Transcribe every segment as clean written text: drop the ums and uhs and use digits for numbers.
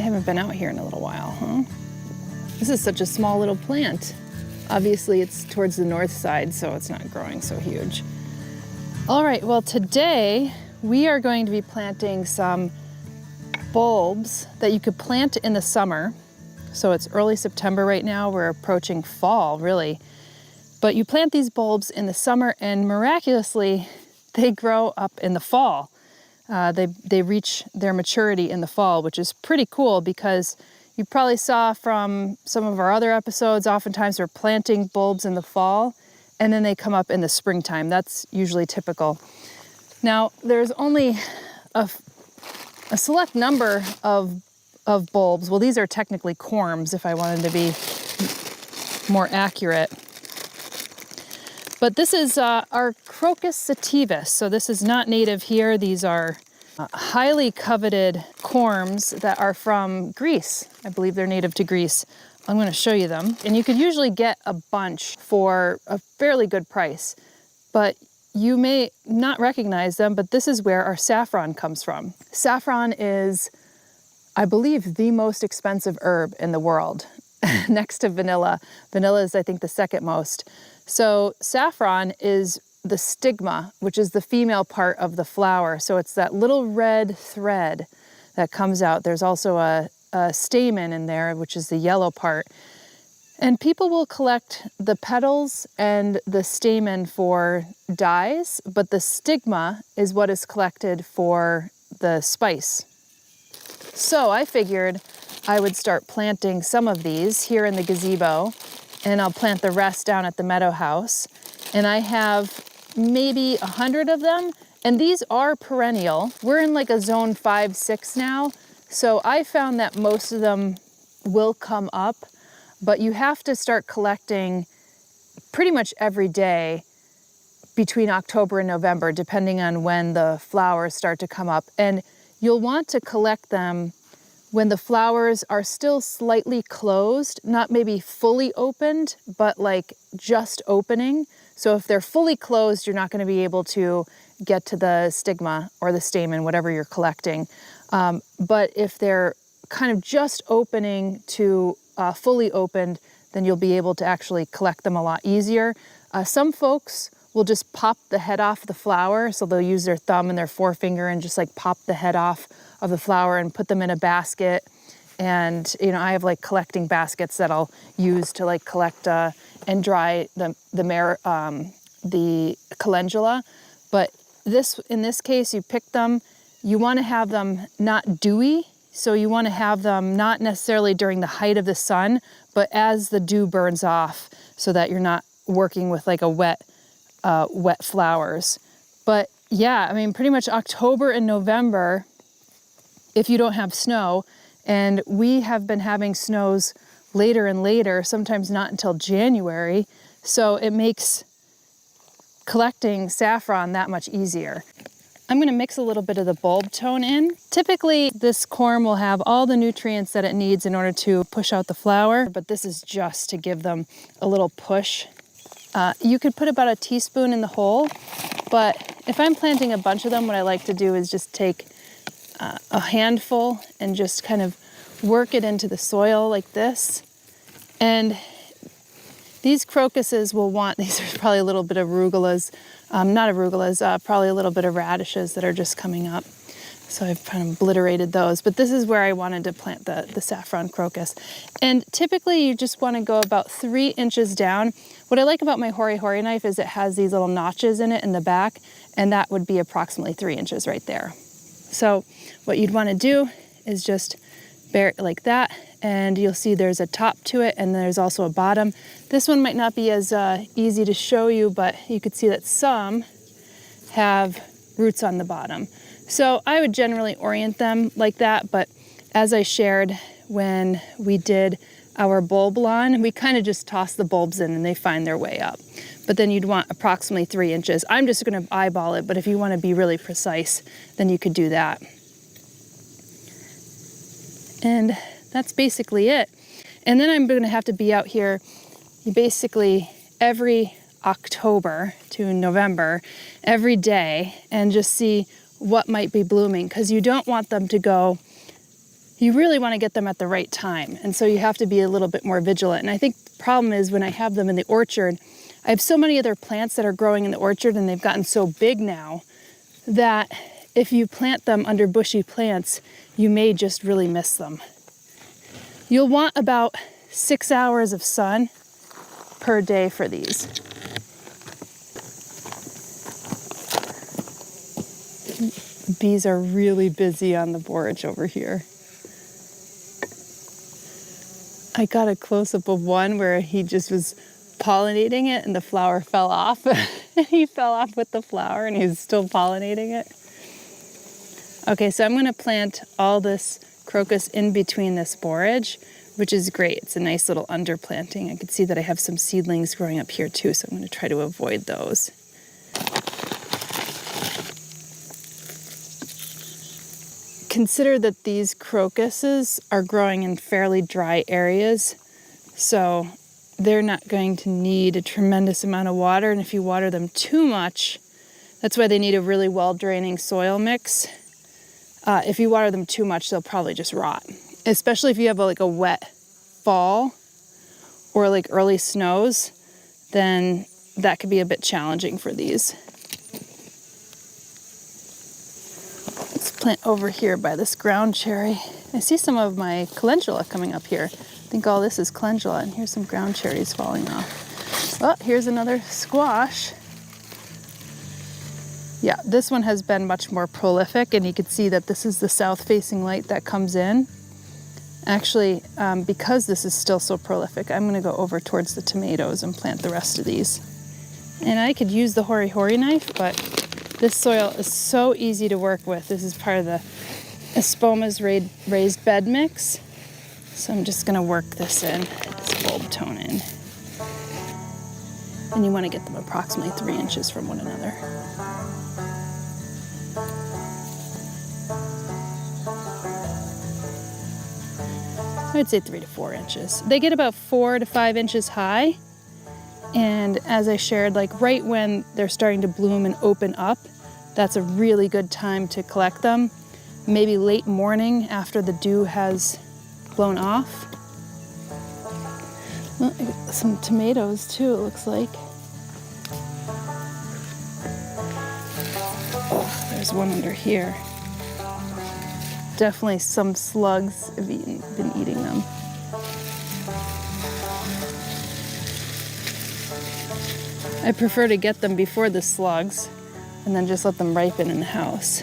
haven't been out here in a little while, huh? This is such a small little plant. Obviously it's towards the north side, so it's not growing so huge. All right, well today we are going to be planting some bulbs that you could plant in the summer. So it's early September right now, we're approaching fall really. But you plant these bulbs in the summer and miraculously they grow up in the fall. They reach their maturity in the fall, which is pretty cool because you probably saw from some of our other episodes, oftentimes we're planting bulbs in the fall and then they come up in the springtime. That's usually typical. Now, there's only a select number of bulbs. Well, these are technically corms if I wanted to be more accurate. But this is our Crocus sativus. So this is not native here. These are highly coveted corms that are from Greece. I believe they're native to Greece. I'm going to show you them. And you could usually get a bunch for a fairly good price. But you may not recognize them, but this is where our saffron comes from. Saffron is, I believe, the most expensive herb in the world, next to vanilla. Vanilla is, I think, the second most. So saffron is the stigma, which is the female part of the flower. So it's that little red thread that comes out. There's also a stamen in there, which is the yellow part. And people will collect the petals and the stamen for dyes, but the stigma is what is collected for the spice. So I figured I would start planting some of these here in the gazebo, and I'll plant the rest down at the meadow house. And I have maybe 100 of them, and these are perennial. We're in like a zone 5, 6 now, so I found that most of them will come up, but you have to start collecting pretty much every day between October and November, depending on when the flowers start to come up. And you'll want to collect them when the flowers are still slightly closed, not maybe fully opened, but like just opening. So if they're fully closed, you're not going to be able to get to the stigma or the stamen, whatever you're collecting. But if they're kind of just opening to fully opened, then you'll be able to actually collect them a lot easier. Some folks will just pop the head off the flower. So they'll use their thumb and their forefinger and just like pop the head off of the flower and put them in a basket. And, you know, I have like collecting baskets that I'll use to like collect and dry the calendula. But in this case, you pick them, you want to have them not dewy. So you want to have them not necessarily during the height of the sun, but as the dew burns off, so that you're not working with like a wet flowers. But yeah, I mean, pretty much October and November, if you don't have snow, and we have been having snows later and later, sometimes not until January, so it makes collecting saffron that much easier. I'm going to mix a little bit of the bulb-tone in. Typically, this corm will have all the nutrients that it needs in order to push out the flower, but this is just to give them a little push. You could put about a teaspoon in the hole, but if I'm planting a bunch of them, what I like to do is just take a handful and just kind of work it into the soil like this. And these crocuses will want, these are probably a little bit of rugulas, probably a little bit of radishes that are just coming up. So I've kind of obliterated those, but this is where I wanted to plant the saffron crocus. And typically you just want to go about 3 inches down. What I like about my hori-hori knife is it has these little notches in it in the back, and that would be approximately 3 inches right there. So what you'd want to do is just bear it like that, and you'll see there's a top to it and there's also a bottom. This one might not be as easy to show you, but you could see that some have roots on the bottom. So I would generally orient them like that, but as I shared when we did our bulb lawn, we kind of just toss the bulbs in and they find their way up. But then you'd want approximately 3 inches. I'm just going to eyeball it, but if you want to be really precise, then you could do that. And that's basically it. And then I'm going to have to be out here basically every October to November, every day, and just see what might be blooming, because you don't want them to go, you really want to get them at the right time. And so you have to be a little bit more vigilant. And I think the problem is when I have them in the orchard, I have so many other plants that are growing in the orchard and they've gotten so big now that if you plant them under bushy plants, you may just really miss them. You'll want about 6 hours of sun per day for these. Bees are really busy on the borage over here. I got a close-up of one where he just was pollinating it and the flower fell off. And he fell off with the flower and he's still pollinating it. Okay, so I'm gonna plant all this crocus in between this borage, which is great. It's a nice little underplanting. I can see that I have some seedlings growing up here too, so I'm gonna try to avoid those. Consider that these crocuses are growing in fairly dry areas, so they're not going to need a tremendous amount of water, and if you water them too much, that's why they need a really well-draining soil mix. If you water them too much, they'll probably just rot, especially if you have like a wet fall or like early snows, then that could be a bit challenging for these. Let's plant over here by this ground cherry. I see some of my calendula coming up here. I think all this is calendula, and here's some ground cherries falling off. Oh, here's another squash. Yeah, this one has been much more prolific, and you can see that this is the south-facing light that comes in. Actually, because this is still so prolific, I'm gonna go over towards the tomatoes and plant the rest of these. And I could use the hori-hori knife, but this soil is so easy to work with. This is part of the Espoma's raised bed mix. So I'm just gonna work this in, this bulb-tone in. And you wanna get them approximately 3 inches from one another. I'd say 3 to 4 inches. They get about 4 to 5 inches high. And as I shared, like right when they're starting to bloom and open up, that's a really good time to collect them. Maybe late morning after the dew has blown off. Well, I got some tomatoes too, it looks like. Oh, there's one under here. Definitely some slugs have been eating them. I prefer to get them before the slugs and then just let them ripen in the house.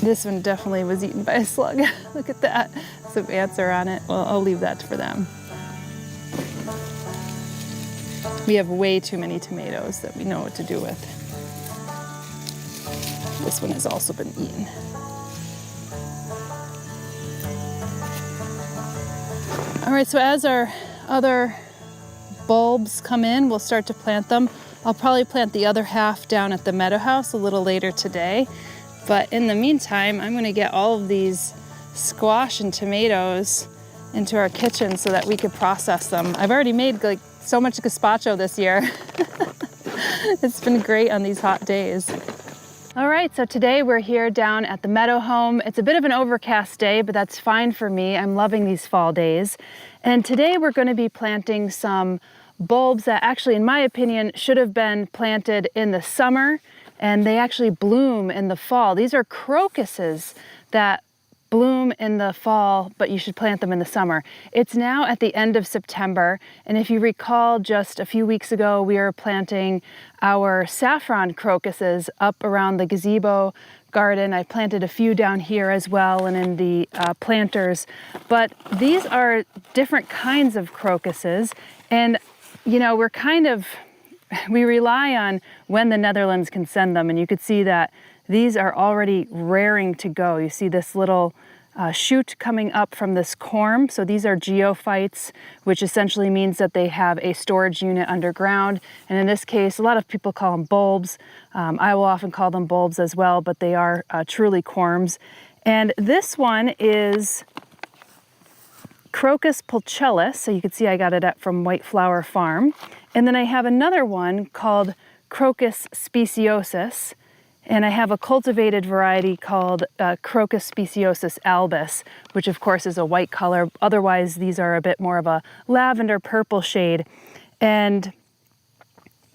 This one definitely was eaten by a slug. Look at that. Some ants are on it. Well, I'll leave that for them. We have way too many tomatoes that we know what to do with. This one has also been eaten. All right, so as our other bulbs come in, we'll start to plant them. I'll probably plant the other half down at the meadow house a little later today. But in the meantime, I'm gonna get all of these squash and tomatoes into our kitchen so that we could process them. I've already made like so much gazpacho this year. It's been great on these hot days. All right, so today we're here down at the meadow home. It's a bit of an overcast day, but that's fine for me. I'm loving these fall days. And today we're going to be planting some bulbs that actually, in my opinion, should have been planted in the summer, and they actually bloom in the fall. These are crocuses that bloom in the fall, but you should plant them in the summer. It's now at the end of September, and if you recall, just a few weeks ago, we were planting our saffron crocuses up around the gazebo garden. I planted a few down here as well and in the planters, but these are different kinds of crocuses, and you know, we rely on when the Netherlands can send them, and you could see that these are already raring to go. You see this little shoot coming up from this corm. So these are geophytes, which essentially means that they have a storage unit underground. And in this case, a lot of people call them bulbs. I will often call them bulbs as well, but they are truly corms. And this one is Crocus pulchellus. So you can see I got it from White Flower Farm. And then I have another one called Crocus speciosus. And I have a cultivated variety called Crocus speciosus albus, which of course is a white color. Otherwise, these are a bit more of a lavender purple shade. And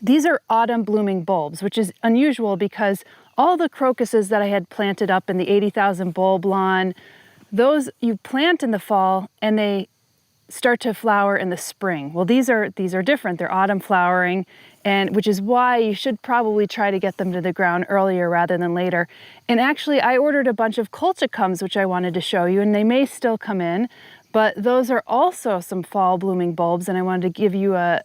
these are autumn blooming bulbs, which is unusual because all the crocuses that I had planted up in the 80,000 bulb lawn, those you plant in the fall and they start to flower in the spring. Well, these are different. They're autumn flowering, and which is why you should probably try to get them to the ground earlier rather than later. And actually, I ordered a bunch of colchicums, which I wanted to show you, and they may still come in, but those are also some fall blooming bulbs, and I wanted to give you a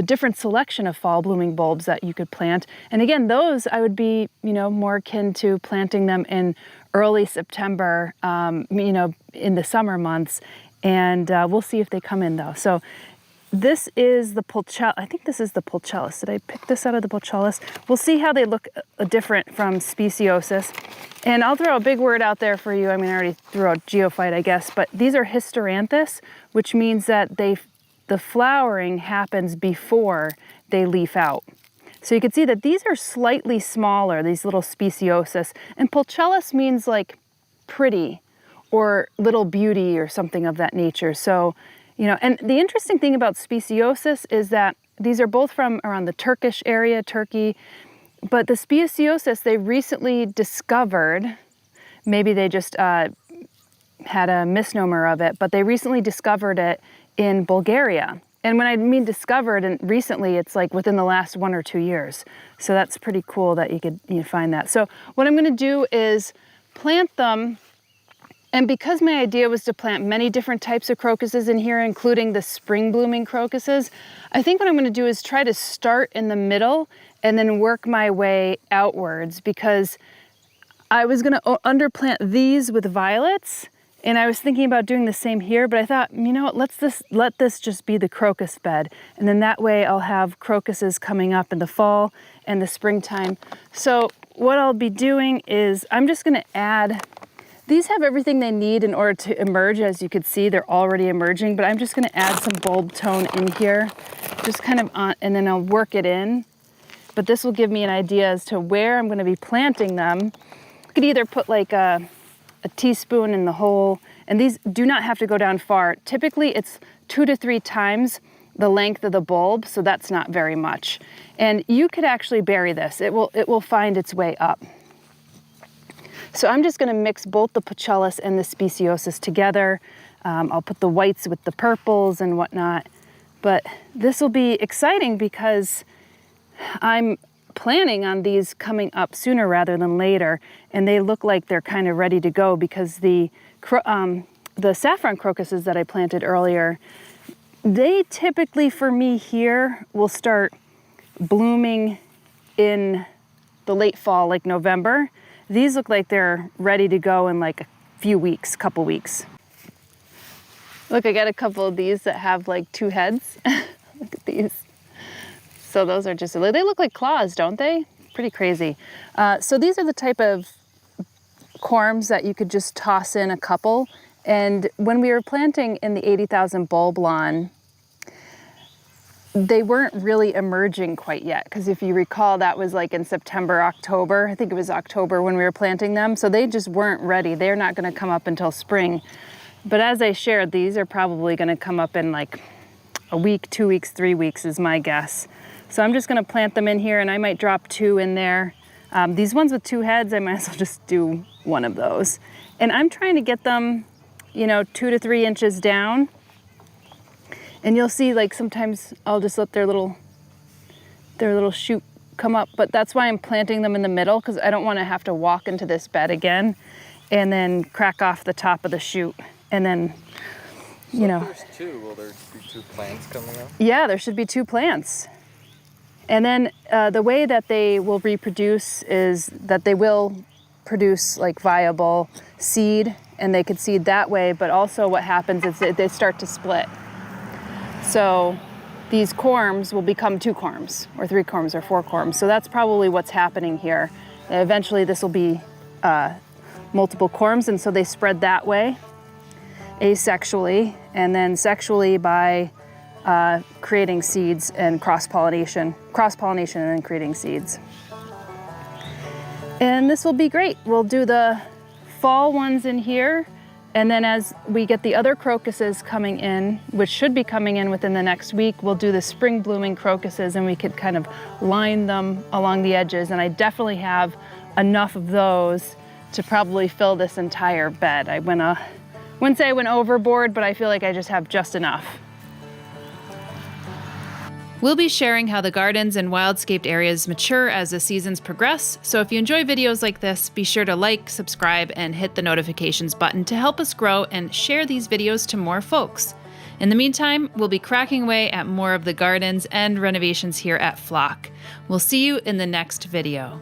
different selection of fall blooming bulbs that you could plant. And again, those I would be, more akin to planting them in early September, in the summer months. And we'll see if they come in though. So this is the Pulchellus. I think this is the Pulchellus. Did I pick this out of the Pulchellus? We'll see how they look different from Speciosus. And I'll throw a big word out there for you. I mean, I already threw out geophyte, I guess, but these are hysteranthus, which means that the flowering happens before they leaf out. So you can see that these are slightly smaller, these little Speciosus. And Pulchellus means like pretty, or little beauty or something of that nature. So, and the interesting thing about Speciosus is that these are both from around the Turkish area, Turkey, but the Speciosus they recently discovered, maybe they just had a misnomer of it, but they recently discovered it in Bulgaria. And when I mean discovered and recently, it's like within the last 1 or 2 years. So that's pretty cool that you could find that. So what I'm gonna do is plant them. And because my idea was to plant many different types of crocuses in here, including the spring blooming crocuses, I think what I'm gonna do is try to start in the middle and then work my way outwards, because I was gonna underplant these with violets, and I was thinking about doing the same here, but I thought, what, let this just be the crocus bed. And then that way I'll have crocuses coming up in the fall and the springtime. So what I'll be doing is I'm just gonna add. These have everything they need in order to emerge. As you can see, they're already emerging, but I'm just gonna add some bulb tone in here, just kind of on, and then I'll work it in. But this will give me an idea as to where I'm gonna be planting them. You could either put like a teaspoon in the hole, and these do not have to go down far. Typically it's 2 to 3 times the length of the bulb, so that's not very much. And you could actually bury this. It will find its way up. So I'm just gonna mix both the Pulchellus and the Speciosus together. I'll put the whites with the purples and whatnot. But this will be exciting because I'm planning on these coming up sooner rather than later. And they look like they're kind of ready to go because the saffron crocuses that I planted earlier, they typically for me here will start blooming in the late fall, like November. These look like they're ready to go in like a few weeks, couple weeks. Look, I got a couple of these that have like 2 heads. Look at these. So those are just, they look like claws, don't they? Pretty crazy. So these are the type of corms that you could just toss in a couple. And when we were planting in the 80,000 bulb lawn, they weren't really emerging quite yet, because if you recall, that was like in September, October. I think it was October when we were planting them. So they just weren't ready. They're not gonna come up until spring. But as I shared, these are probably gonna come up in like a week, 2 weeks, 3 weeks is my guess. So I'm just gonna plant them in here, and I might drop 2 in there. These ones with 2 heads, I might as well just do 1 of those. And I'm trying to get them, 2 to 3 inches down. And you'll see, like, sometimes I'll just let their little shoot come up, but that's why I'm planting them in the middle, because I don't want to have to walk into this bed again and then crack off the top of the shoot. And then, So if there's 2, will there be 2 plants coming up? Yeah, there should be 2 plants. And then the way that they will reproduce is that they will produce like viable seed, and they could seed that way, but also what happens is that they start to split. So these corms will become 2 corms, or 3 corms, or 4 corms. So that's probably what's happening here. Eventually this will be multiple corms, and so they spread that way, asexually, and then sexually by creating seeds and cross-pollination and then creating seeds. And this will be great. We'll do the fall ones in here, and then as we get the other crocuses coming in, which should be coming in within the next week, we'll do the spring blooming crocuses, and we could kind of line them along the edges. And I definitely have enough of those to probably fill this entire bed. I wouldn't say I went overboard, but I feel like I just have just enough. We'll be sharing how the gardens and wildscaped areas mature as the seasons progress, so if you enjoy videos like this, be sure to like, subscribe, and hit the notifications button to help us grow and share these videos to more folks. In the meantime, we'll be cracking away at more of the gardens and renovations here at Flock. We'll see you in the next video.